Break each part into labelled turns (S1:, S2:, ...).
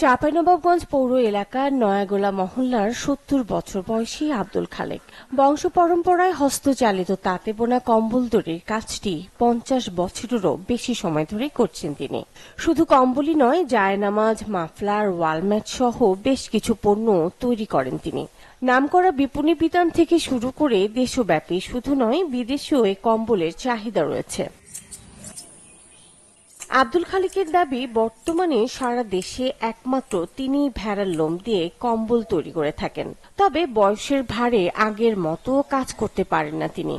S1: চাঁপাইনবাবগঞ্জ পৌর এলাকার নয়াগোলা মহল্লার ৭০ বছর বয়সী আব্দুল খালেক বংশ পরম্পরায় হস্তচালিত তাঁতে বোনা কম্বল তৈরির কাজটি ৫০ বছরেরও বেশি সময় ধরে করছেন তিনি। শুধু কম্বলই নয়, জায়নামাজ, মাফলার, ওয়ালম্যাট সহ বেশ কিছু পণ্য তৈরি করেন তিনি। নামকরা বিপণী বিতান থেকে শুরু করে দেশব্যাপী শুধু নয়, বিদেশেও এই কম্বলের চাহিদা রয়েছে। আব্দুল খালেকের দাবি, বর্তমানে সারা দেশে একমাত্র তিনি ভেড়ার লোম দিয়ে কম্বল তৈরি করে থাকেন। তবে বয়সের ভারে আগের মতো কাজ করতে পারেন না তিনি।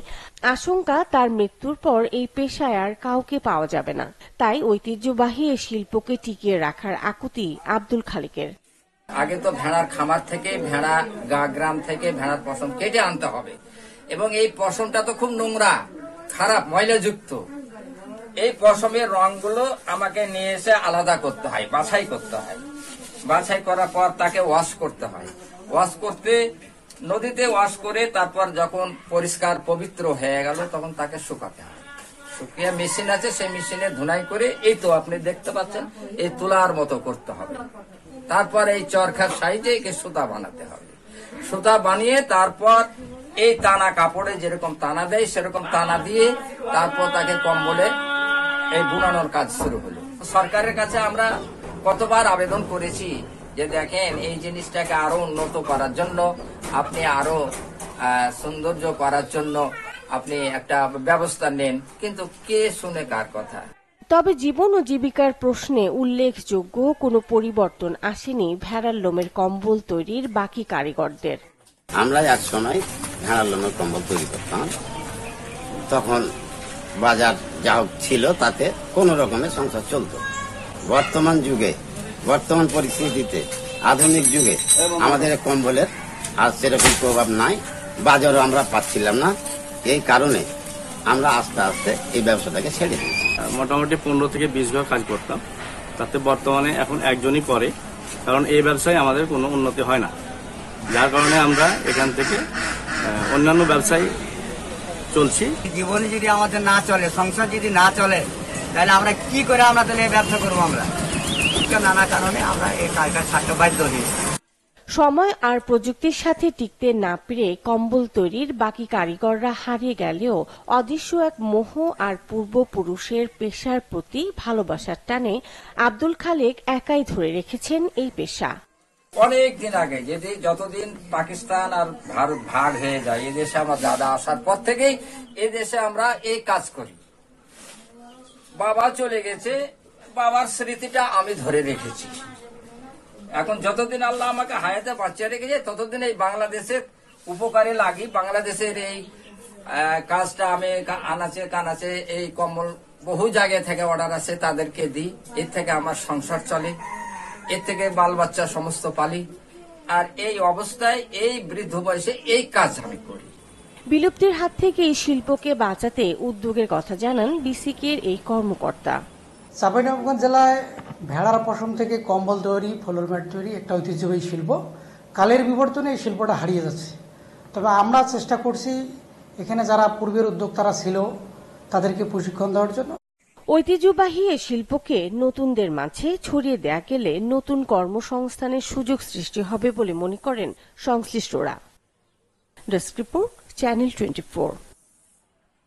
S1: আশঙ্কা, তার মৃত্যুর পর এই পেশায় আর কাউকে পাওয়া যাবে না। তাই ঐতিহ্যবাহী এই শিল্পকে টিকিয়ে রাখার আকুতি আব্দুল খালেকের।
S2: আগে তো ভেড়ার খামার থেকে গ্রাম থেকে ভেড়ার পশম কেটে আনতে হবে, এবং এই পশমটা তো খুব নোংরা, খারাপ, ময়লাযুক্ত। এই পশমের রংগুলো আমাকে নিয়ে এসে আলাদা করতে হয়, বাছাই করতে হয়। বাছাই করার পর তাকে ওয়াশ করতে হয়। ওয়াশ করতে নদীতে ওয়াশ করে তারপর যখন পরিষ্কার পবিত্র হয়ে গেল তখন তাকে শুকাতে হয়। শুকিয়ে মেশিন আছে, সেই মেশিনে ধুলাই করে এই তো আপনি দেখতে পাচ্ছেন এই তুলার মতো করতে হবে। তারপর এই চরখার সাইজে একে সুতা বানাতে হবে। সুতা বানিয়ে তারপর এই টানা কাপড়ে যেরকম টানা দেয় সেরকম টানা দিয়ে তারপর তাকে কম্বলে এই বুনানোর কাজ শুরু হলো। সরকারের কাছে আমরা কতবার আবেদন করেছি যে দেখেন, এই জিনিসটাকে আরো উন্নত করার জন্য, আপনি আরো সৌন্দর্য করার জন্য আপনি একটা ব্যবস্থা নেন, কিন্তু কে শুনে কার কথা।
S1: তবে জীবন ও জীবিকার প্রশ্নে উল্লেখযোগ্য কোনো পরিবর্তন আসেনি ভেড়ার লোমের কম্বল তৈরির বাকি কারিগরদের।
S3: আমরা এক সময় ভেড়ার লোমের কম্বল তৈরি করতাম, তখন বাজার যা ছিল তাতে কোন রকমের সংসার চলত। বর্তমান যুগে, বর্তমান পরিস্থিতিতে, আধুনিক যুগে আমাদের কম্বলের আর সেরকম প্রভাব নাই, বাজারও আমরা পাচ্ছিলাম না। এই কারণে আমরা আস্তে আস্তে এই ব্যবসাটাকে ছেড়ে দিয়েছি।
S4: মোটামুটি 15 থেকে 20 ভাগ কাজ করতাম, তাতে বর্তমানে এখন একজনই করে, কারণ এই ব্যবসায় আমাদের কোনো উন্নতি হয় না। যার কারণে আমরা এখান থেকে অন্যান্য ব্যবসায় চলছি।
S5: জীবনে যদি আমাদের না চলে, সংসার যদি না চলে, তাহলে আমরা কি করে আমরা তাহলে এই ব্যবসা করবো? আমরা নানা কারণে আমরা এই কাজটা ছাড়তে বাধ্য হয়েছি।
S1: সময় আর প্রযুক্তির সাথে টিকতে না পেরে কম্বল তৈরির বাকি কারিগররা হারিয়ে গেলেও অদৃশ্য এক মোহ আর পূর্বপুরুষের পেশার প্রতি ভালোবাসার টানে আব্দুল খালেক একাই ধরে রেখেছেন এই পেশা।
S2: অনেক দিন আগে, যতদিন পাকিস্তান আর ভারত ভাগ হয়ে যায়, এদেশে আমার দাদা আসার পর থেকেই এদেশে আমরা এই কাজ করি। বাবা চলে গেছে, বাবার স্মৃতিটা আমি ধরে রেখেছি। এখন যতদিন আল্লাহ আমাকে হায়াতে বাঁচিয়ে রেখেছে ততদিন এই বাংলাদেশের উপকারে লাগি। বাংলাদেশের এই কাজটা আমি আনাচে কানাচে এই কম্বল বহু জায়গায় থেকে অর্ডার আছে, তাদেরকে দিই। এর থেকে আমার সংসার চলে, এর থেকে বাল বাচ্চা সমস্ত পালি। আর এই অবস্থায় এই বৃদ্ধ বয়সে এই কাজ আমি করি।
S1: বিলুপ্তির হাত থেকে এই শিল্পকে বাঁচাতে উদ্যোগের কথা জানান বিসিকের এই কর্মকর্তা।
S6: চাঁপাইনবাবগঞ্জ জেলায় ভেড়ার পশম থেকে কম্বল তৈরি, ফ্লোর ম্যাট তৈরি একটা ঐতিহ্যবাহী শিল্প। কালের বিবর্তনে এই শিল্পটা হারিয়ে যাচ্ছে। তবে আমরা চেষ্টা করছি এখানে যারা পূর্বের উদ্যোক্তারা ছিল তাদেরকে প্রশিক্ষণ দেওয়ার জন্য।
S1: ঐতিহ্যবাহী এই শিল্পকে নতুনদের মাঝে ছড়িয়ে দেয়া গেলে নতুন কর্মসংস্থানের সুযোগ সৃষ্টি হবে বলে মনে করেন সংশ্লিষ্টরা। Desk report, channel 24।